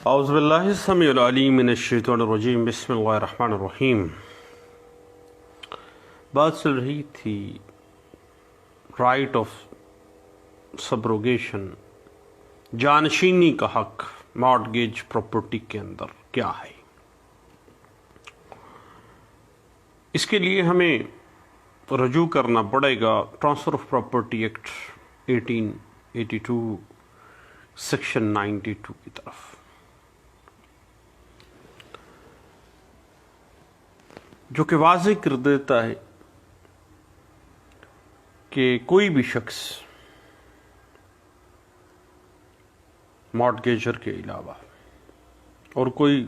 اعوذ باللہ السمیع العلیم من الشیطان الرجیم بسم اللہ الرحمن الرحیم۔ بات چل رہی تھی رائٹ آف سبروگیشن، جانشینی کا حق مارٹگیج پراپرٹی کے اندر کیا ہے۔ اس کے لیے ہمیں رجوع کرنا پڑے گا transfer of property act 1882 section 92 کی طرف، جو کہ واضح کر دیتا ہے کہ کوئی بھی شخص مارٹگیجر کے علاوہ اور کوئی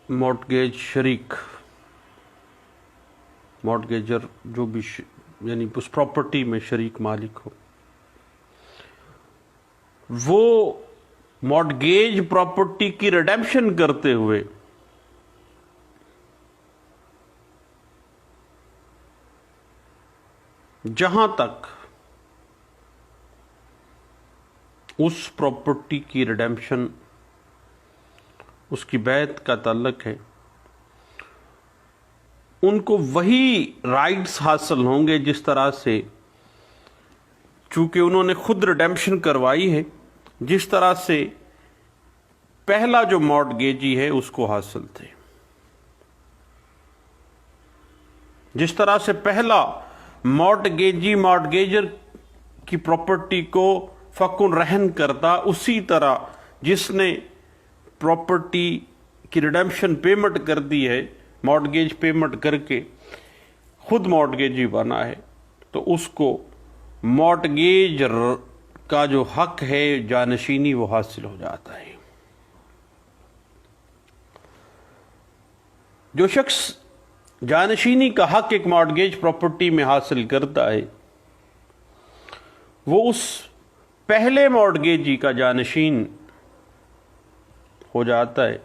مارٹگیج شریک، مارٹگیجر جو بھی یعنی اس پراپرٹی میں شریک مالک ہو، وہ مارٹگیج پراپرٹی کی ریڈیمپشن کرتے ہوئے جہاں تک اس پراپرٹی کی ریڈیمپشن، اس کی بیعت کا تعلق ہے، ان کو وہی رائٹس حاصل ہوں گے جس طرح سے، چونکہ انہوں نے خود ریڈیمپشن کروائی ہے، جس طرح سے پہلا جو مارٹگیجی ہے اس کو حاصل تھے، جس طرح سے پہلا مارٹگیجر کی پراپرٹی کو فکن رہن کرتا، اسی طرح جس نے پراپرٹی کی ریڈیمپشن پیمنٹ کر دی ہے، مارٹگیج پیمنٹ کر کے خود مارٹگیجی بنا ہے، تو اس کو مارٹگیج کا جو حق ہے جانشینی وہ حاصل ہو جاتا ہے۔ جو شخص جانشینی کا حق ایک مارٹگیج پراپرٹی میں حاصل کرتا ہے، وہ اس پہلے مارٹگیجی کا جانشین ہو جاتا ہے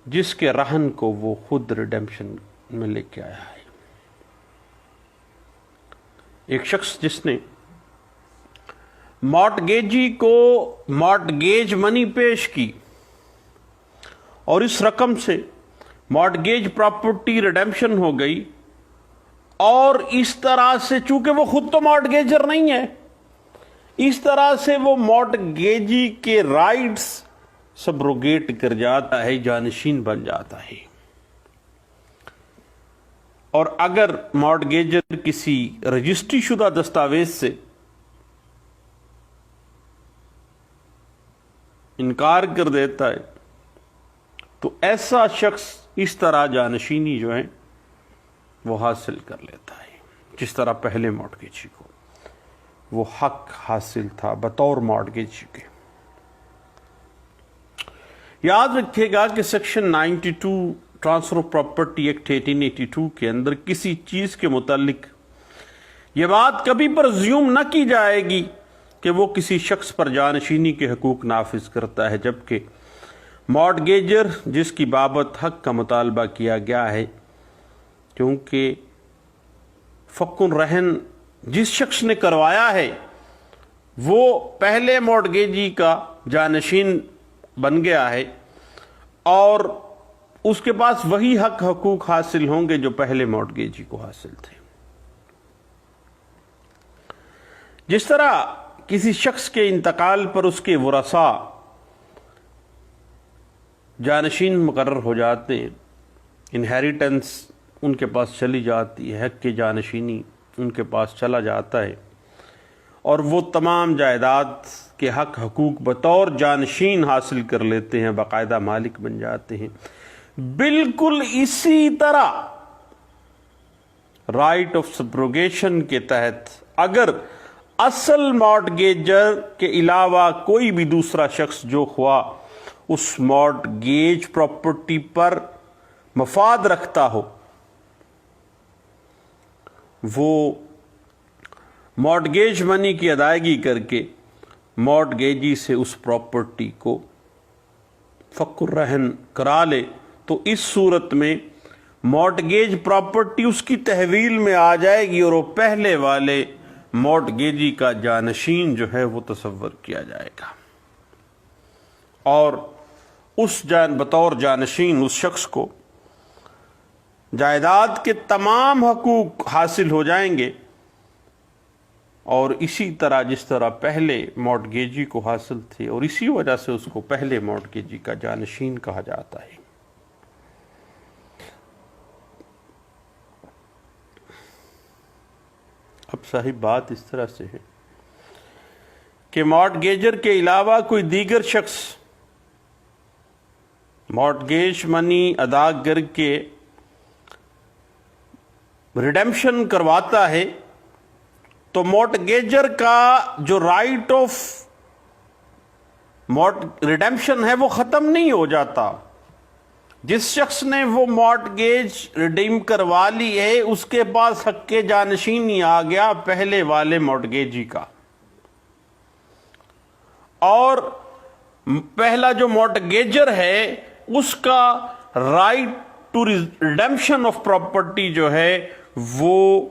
جس کے رہن کو وہ خود ریڈیمپشن میں لے کے آیا ہے۔ ایک شخص جس نے مارٹگیجی کو مارٹگیج منی پیش کی اور اس رقم سے مارٹگیج پراپرٹی ریڈیمپشن ہو گئی، اور اس طرح سے چونکہ وہ خود تو مارٹگیجر نہیں ہے، اس طرح سے وہ مارٹگیجی کے رائٹس سبروگیٹ کر جاتا ہے، جانشین بن جاتا ہے۔ اور اگر مارٹگیجر کسی رجسٹری شدہ دستاویز سے انکار کر دیتا ہے تو ایسا شخص اس طرح جانشینی جو ہے وہ حاصل کر لیتا ہے، جس طرح پہلے مارٹگیجی کو وہ حق حاصل تھا بطور مارٹگیجی کے۔ یاد رکھے گا کہ section 92 transfer of property act 1882 کے اندر کسی چیز کے متعلق یہ بات کبھی پرزیوم نہ کی جائے گی کہ وہ کسی شخص پر جانشینی کے حقوق نافذ کرتا ہے، جبکہ مارٹگیجر جس کی بابت حق کا مطالبہ کیا گیا ہے، کیونکہ فکن رہن جس شخص نے کروایا ہے وہ پہلے مارٹگیجی کا جانشین بن گیا ہے، اور اس کے پاس وہی حقوق حاصل ہوں گے جو پہلے مارٹگیجی کو حاصل تھے۔ جس طرح کسی شخص کے انتقال پر اس کے ورثاء جانشین مقرر ہو جاتے ہیں، انہیریٹنس ان کے پاس چلی جاتی ہے، حق کی جانشینی ان کے پاس چلا جاتا ہے، اور وہ تمام جائیداد کے حقوق بطور جانشین حاصل کر لیتے ہیں، باقاعدہ مالک بن جاتے ہیں۔ بالکل اسی طرح رائٹ آف سبروگیشن کے تحت اگر اصل مارٹگیجر کے علاوہ کوئی بھی دوسرا شخص جو خواہ اس مارٹگیج پراپرٹی پر مفاد رکھتا ہو، وہ مارٹگیج منی کی ادائیگی کر کے مارٹگیجی سے اس پراپرٹی کو فکر رہن کرا لے، تو اس صورت میں مارٹگیج پراپرٹی اس کی تحویل میں آ جائے گی اور وہ پہلے والے مارٹگیجی کا جانشین جو ہے وہ تصور کیا جائے گا۔ اور اس بطور جانشین اس شخص کو جائیداد کے تمام حقوق حاصل ہو جائیں گے، اور اسی طرح جس طرح پہلے مارٹگیجی کو حاصل تھے، اور اسی وجہ سے اس کو پہلے مارٹگیجی کا جانشین کہا جاتا ہے۔ اب صاحب بات اس طرح سے ہے کہ مارٹگیجر کے علاوہ کوئی دیگر شخص مارٹگیج منی ادا کر کے ریڈیمپشن کرواتا ہے تو مارٹگیجر کا جو رائٹ آف ریڈیمپشن ہے وہ ختم نہیں ہو جاتا۔ جس شخص نے وہ مارٹگیج ریڈیم کروا لی ہے اس کے پاس حق جانشینی آ گیا پہلے والے مارٹگیجی کا، اور پہلا جو مارٹگیجر ہے اس کا right to redemption of property جو ہے وہ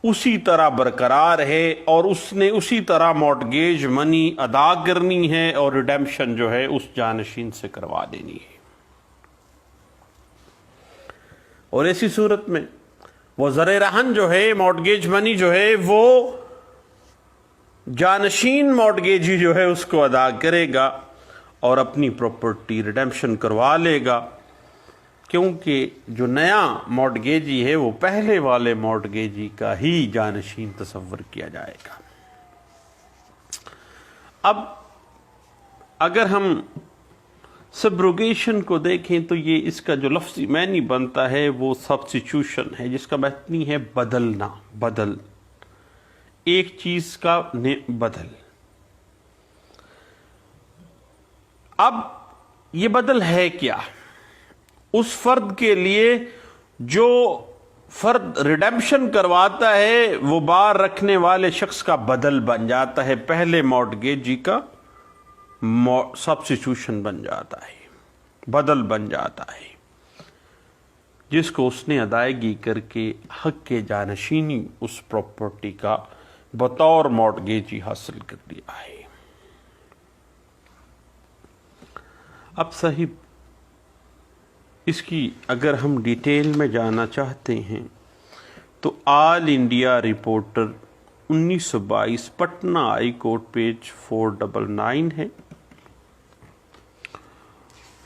اسی طرح برقرار ہے، اور اس نے اسی طرح مارٹگیج منی ادا کرنی ہے اور ریڈیمپشن جو ہے اس جانشین سے کروا دینی ہے۔ اور ایسی صورت میں وہ زر رہن جو ہے مارٹگیج منی جو ہے وہ جانشین مارٹگیجی جو ہے اس کو ادا کرے گا اور اپنی پراپرٹی ریڈیمپشن کروا لے گا، کیونکہ جو نیا مارٹگیجی ہے وہ پہلے والے مارٹگیجی کا ہی جانشین تصور کیا جائے گا۔ اب اگر ہم سبروگیشن کو دیکھیں تو یہ اس کا جو لفظی معنی بنتا ہے وہ سبسٹیٹیوشن ہے، جس کا معنی ہے بدلنا، بدل، ایک چیز کا بدل۔ اب یہ بدل ہے کیا؟ اس فرد کے لیے جو فرد ریڈیمپشن کرواتا ہے وہ بار رکھنے والے شخص کا بدل بن جاتا ہے، پہلے مارٹگیجی کا سبسٹیٹیوشن بن جاتا ہے، بدل بن جاتا ہے، جس کو اس نے ادائیگی کر کے حق جانشینی اس پراپرٹی کا بطور مارٹگیجی حاصل کر لیا ہے۔ اب صاحب اس کی اگر ہم ڈیٹیل میں جانا چاہتے ہیں تو All India Reporter 1922 Patna High Court page 499 ہے۔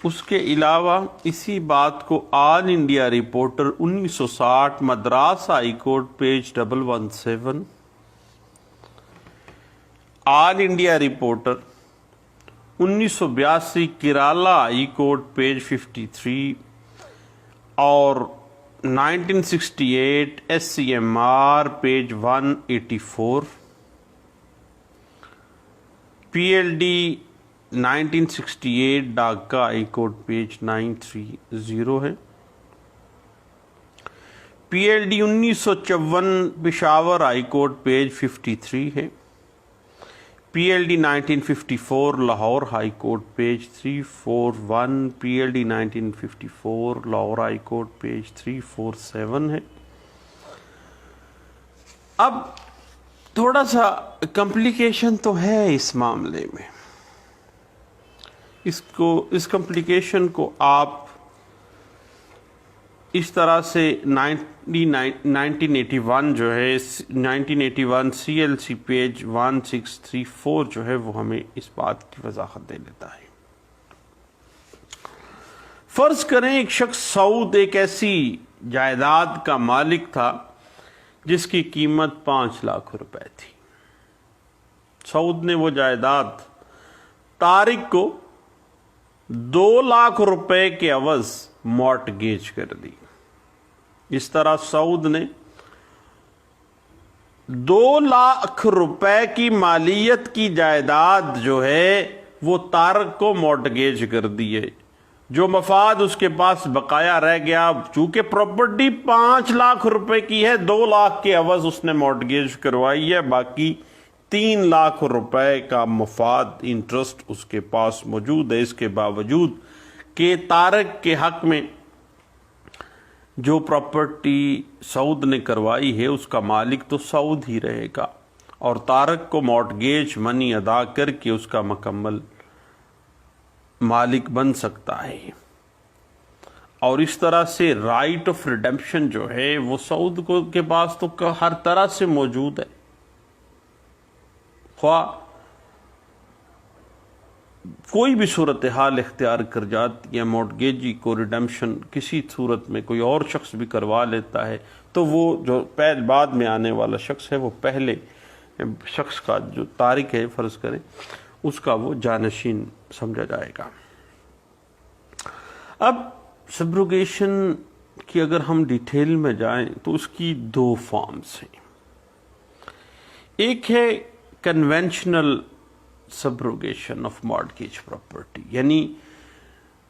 اس کے علاوہ اسی بات کو All India Reporter 1960 Madras High Court page 117، All India Reporter 1982 Kerala High Court page 53 اور 1968 SCMR page 184، PLD 1968 Dhaka High Court page 930 ہے، PLD 1954 Peshawar High Court page 53 ہے، PLD 1954 Lahore High Court page 341، PLD 1954 Lahore High Court page 347 ہے۔ اب تھوڑا سا کمپلیکیشن تو ہے اس معاملے میں، اس کمپلیکیشن کو آپ اس طرح سے 1981 جو ہے 1981 CLC پیج 1634 جو ہے وہ ہمیں اس بات کی وضاحت دے دیتا ہے۔ فرض کریں ایک شخص سعود ایک ایسی جائیداد کا مالک تھا جس کی قیمت 5 لاکھ روپے تھی۔ سعود نے وہ جائیداد طارق کو 2 لاکھ روپے کے عوض مارٹگیج کر دی۔ اس طرح سعود نے 2 لاکھ روپے کی مالیت کی جائیداد جو ہے وہ طارق کو مارٹگیج کر دی ہے۔ جو مفاد اس کے پاس بقایا رہ گیا، چونکہ پراپرٹی 5 لاکھ روپے کی ہے، 2 لاکھ کے عوض اس نے مارٹگیج کروائی ہے، باقی 3 لاکھ روپے کا مفاد انٹرسٹ اس کے پاس موجود ہے۔ اس کے باوجود کہ طارق کے حق میں جو پراپرٹی سعود نے کروائی ہے اس کا مالک تو سعود ہی رہے گا، اور طارق کو مارٹگیج منی ادا کر کے اس کا مکمل مالک بن سکتا ہے، اور اس طرح سے رائٹ آف ریڈمپشن جو ہے وہ سعود کے پاس تو ہر طرح سے موجود ہے، خواہ کوئی بھی صورتحال اختیار کر جاتی ہے، مورٹگیجی کو ریڈمپشن کسی صورت میں کوئی اور شخص بھی کروا لیتا ہے تو وہ جو بعد میں آنے والا شخص ہے وہ پہلے شخص کا جو تارک ہے فرض کریں اس کا وہ جانشین سمجھا جائے گا۔ اب سبروگیشن کی اگر ہم ڈیٹیل میں جائیں تو اس کی دو فارمز ہیں، ایک ہے کنونشنل سبروگیشن آف مارٹگیج پراپرٹی، یعنی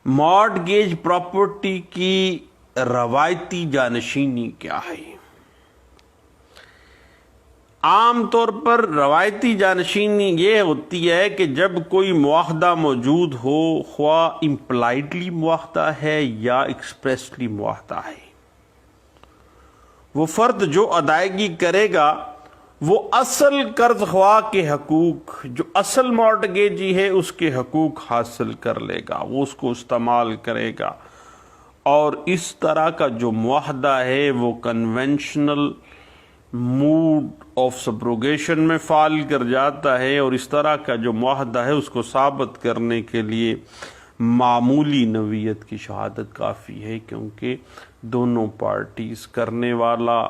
مارٹگیج پراپرٹی کی روایتی جانشینی کیا ہے۔ عام طور پر روایتی جانشینی یہ ہوتی ہے کہ جب کوئی معاہدہ موجود ہو، خواہ امپلائڈلی معاہدہ ہے یا ایکسپریسلی معاہدہ ہے، وہ فرد جو ادائیگی کرے گا وہ اصل قرض خواہ کے حقوق، جو اصل مارٹگیجی ہے اس کے حقوق حاصل کر لے گا، وہ اس کو استعمال کرے گا، اور اس طرح کا جو معاہدہ ہے وہ کنونشنل موڈ آف سبروگیشن میں فال کر جاتا ہے، اور اس طرح کا جو معاہدہ ہے اس کو ثابت کرنے کے لیے معمولی نوعیت کی شہادت کافی ہے، کیونکہ دونوں پارٹیز کرنے والا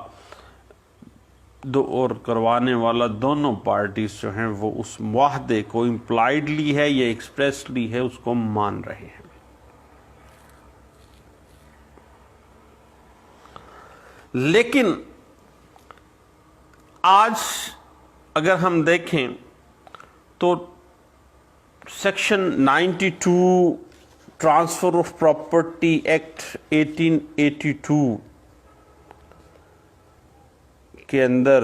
اور کروانے والا دونوں پارٹیز جو ہیں وہ اس معاہدے کو امپلائڈلی ہے یا ایکسپریسلی ہے اس کو مان رہے ہیں۔ لیکن آج اگر ہم دیکھیں تو section 92 transfer of property act 1882 کے اندر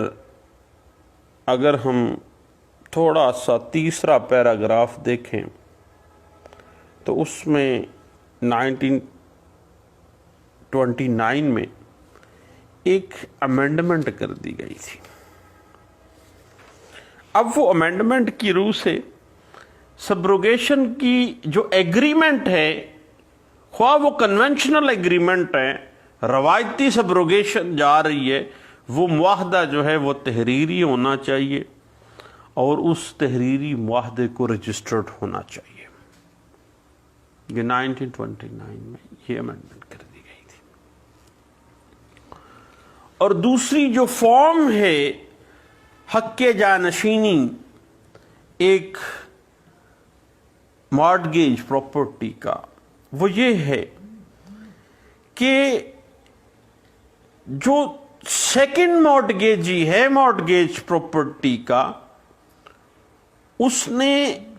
اگر ہم تھوڑا سا تیسرا پیراگراف دیکھیں تو اس میں 1929 میں ایک امینڈمنٹ کر دی گئی تھی۔ اب وہ امینڈمنٹ کی روح سے سبروگیشن کی جو ایگریمنٹ ہے، خواہ وہ کنونشنل ایگریمنٹ ہے، روایتی سبروگیشن جا رہی ہے، وہ معاہدہ جو ہے وہ تحریری ہونا چاہیے اور اس تحریری معاہدے کو رجسٹرڈ ہونا چاہیے۔ یہ 1929 میں یہ امینڈمنٹ کر دی گئی تھی۔ اور دوسری جو فارم ہے حق جانشینی ایک مارٹگیج پراپرٹی کا، وہ یہ ہے کہ جو سیکنڈ مارٹگیجی ہے مارٹگیج پراپرٹی کا، اس نے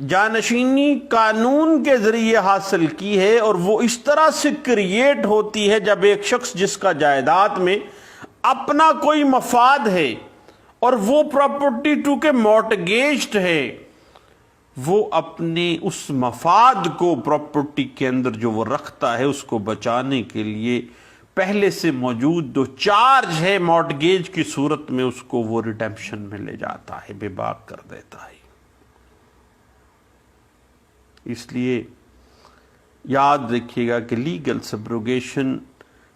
جانشینی قانون کے ذریعے حاصل کی ہے، اور وہ اس طرح سے کریٹ ہوتی ہے جب ایک شخص جس کا جائیداد میں اپنا کوئی مفاد ہے اور وہ پراپرٹی ٹو کے مارٹگیجڈ ہے، وہ اپنے اس مفاد کو پراپرٹی کے اندر جو وہ رکھتا ہے اس کو بچانے کے لیے پہلے سے موجود جو چارج ہے مارٹگیج کی صورت میں اس کو وہ ریڈمپشن میں لے جاتا ہے، بے باک کر دیتا ہے۔ اس لیے یاد رکھیے گا کہ لیگل سبروگیشن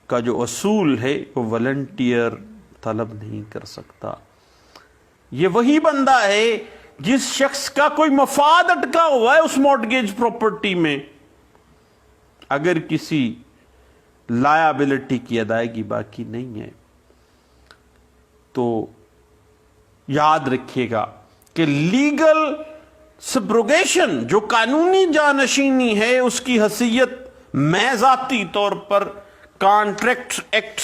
کا جو اصول ہے وہ والنٹیئر طلب نہیں کر سکتا۔ یہ وہی بندہ ہے جس شخص کا کوئی مفاد اٹکا ہوا ہے اس مارٹگیج پراپرٹی میں، اگر کسی لائبلٹی کی ادائیگی باقی نہیں ہے تو یاد رکھیے گا کہ لیگل سبروگیشن جو قانونی جانشینی ہے اس کی حیثیت میں ذاتی طور پر کانٹریکٹ ایکٹ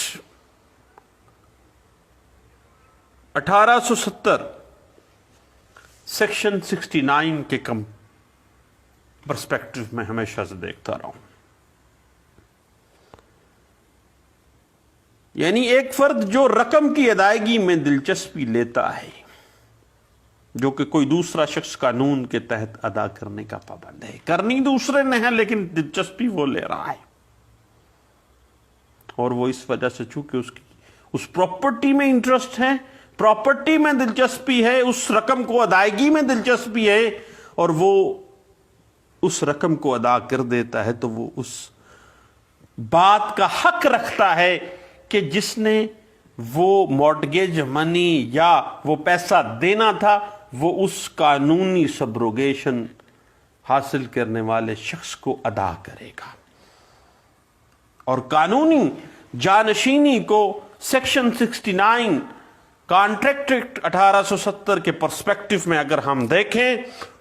1870 سیکشن 69 کے پرسپیکٹو میں ہمیشہ سے دیکھتا رہا ہوں۔ یعنی ایک فرد جو رقم کی ادائیگی میں دلچسپی لیتا ہے جو کہ کوئی دوسرا شخص قانون کے تحت ادا کرنے کا پابند ہے، کرنی دوسرے نے ہے لیکن دلچسپی وہ لے رہا ہے، اور وہ اس وجہ سے چونکہ اس پراپرٹی میں انٹرسٹ ہے، پراپرٹی میں دلچسپی ہے، اس رقم کو ادائیگی میں دلچسپی ہے، اور وہ اس رقم کو ادا کر دیتا ہے تو وہ اس بات کا حق رکھتا ہے کہ جس نے وہ مارٹگیج منی یا وہ پیسہ دینا تھا وہ اس قانونی سبروگیشن حاصل کرنے والے شخص کو ادا کرے گا. اور قانونی جانشینی کو سیکشن 69 کانٹریکٹ ایکٹ 1870 کے پرسپیکٹو میں اگر ہم دیکھیں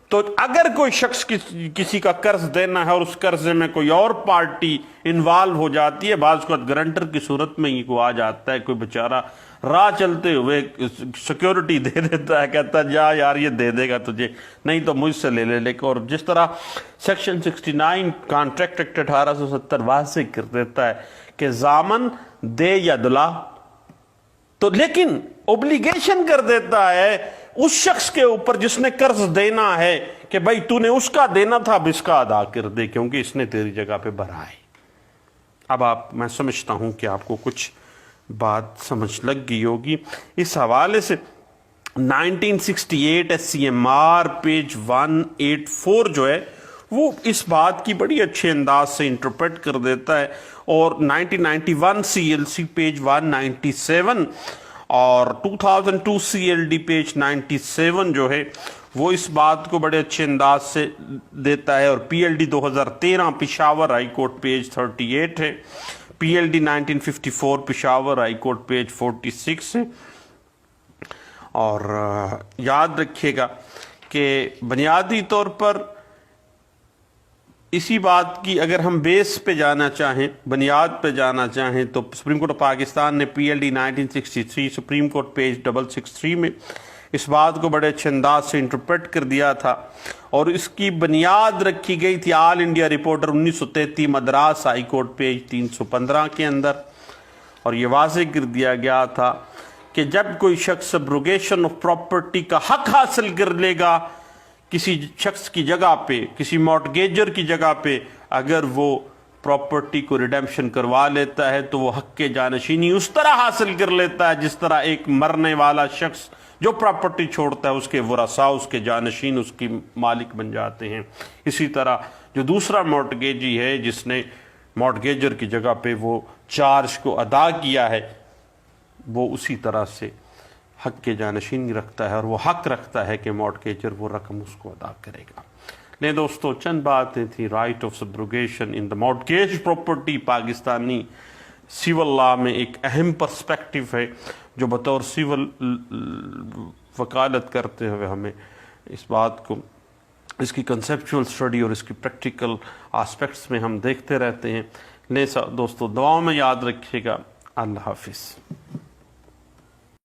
تو اگر کوئی شخص کسی کا قرض دینا ہے اور اس قرضے میں کوئی اور پارٹی انوالو ہو جاتی ہے، بعض کو گرنٹر کی صورت میں ہی کو آ جاتا ہے، کوئی بیچارہ راہ چلتے ہوئے سیکیورٹی دے دیتا ہے، کہتا ہے جا یار یہ دے دے گا تجھے، نہیں تو مجھ سے لے لے. اور جس طرح سیکشن 69 کانٹریکٹ ایکٹ 1870 واضح کر دیتا ہے کہ ضامن دے یا دلا، تو لیکن اوبلیگیشن کر دیتا ہے اس شخص کے اوپر جس نے قرض دینا ہے کہ بھائی تو نے اس کا دینا تھا، اب اس کا ادا کر دے کیونکہ اس نے تیری جگہ پہ بھرا ہے. اب میں سمجھتا ہوں کہ آپ کو کچھ بات سمجھ لگ گئی ہوگی. اس حوالے سے 1968 SCMR پیج 184 جو ہے وہ اس بات کی بڑی اچھے انداز سے انٹرپریٹ کر دیتا ہے، اور 1991 CLC پیج 197 اور 2002 CLD پیج 97 جو ہے وہ اس بات کو بڑے اچھے انداز سے دیتا ہے. اور PLD 2013 Peshawar High Court page 38 ہے، PLD 1954 Peshawar High Court page 46 ہے. اور یاد رکھیے گا کہ بنیادی طور پر اسی بات کی اگر ہم بیس پہ جانا چاہیں، بنیاد پہ جانا چاہیں، تو سپریم کورٹ آف پاکستان نے PLD 1963 سپریم کورٹ پیج 663 میں اس بات کو بڑے اچھے انداز سے انٹرپریٹ کر دیا تھا، اور اس کی بنیاد رکھی گئی تھی All India Reporter 1933 Madras High Court page 315 کے اندر. اور یہ واضح کر دیا گیا تھا کہ جب کوئی شخص سبروگیشن آف پراپرٹی کا حق حاصل کر لے گا کسی شخص کی جگہ پہ، کسی مارٹگیجر کی جگہ پہ، اگر وہ پراپرٹی کو ریڈیمپشن کروا لیتا ہے تو وہ حق کے جانشینی اس طرح حاصل کر لیتا ہے جس طرح ایک مرنے والا شخص جو پراپرٹی چھوڑتا ہے اس کے ورثاء، اس کے جانشین اس کی مالک بن جاتے ہیں. اسی طرح جو دوسرا مارٹگیجی ہے جس نے مارٹگیجر کی جگہ پہ وہ چارج کو ادا کیا ہے، وہ اسی طرح سے حق کے جانشین رکھتا ہے، اور وہ حق رکھتا ہے کہ مارٹگیجر وہ رقم اس کو ادا کرے گا. لیں دوستو، چند باتیں تھیں right of subrogation in the mortgage property. Pakistani civil law میں ایک اہم پرسپیکٹو ہے جو بطور سیول وکالت کرتے ہوئے ہمیں اس بات کو، اس کی کنسیپچول سٹڈی اور اس کی پریکٹیکل آسپیکٹس میں ہم دیکھتے رہتے ہیں. لیں دوستو، دعاؤں میں یاد رکھیے گا. اللہ حافظ.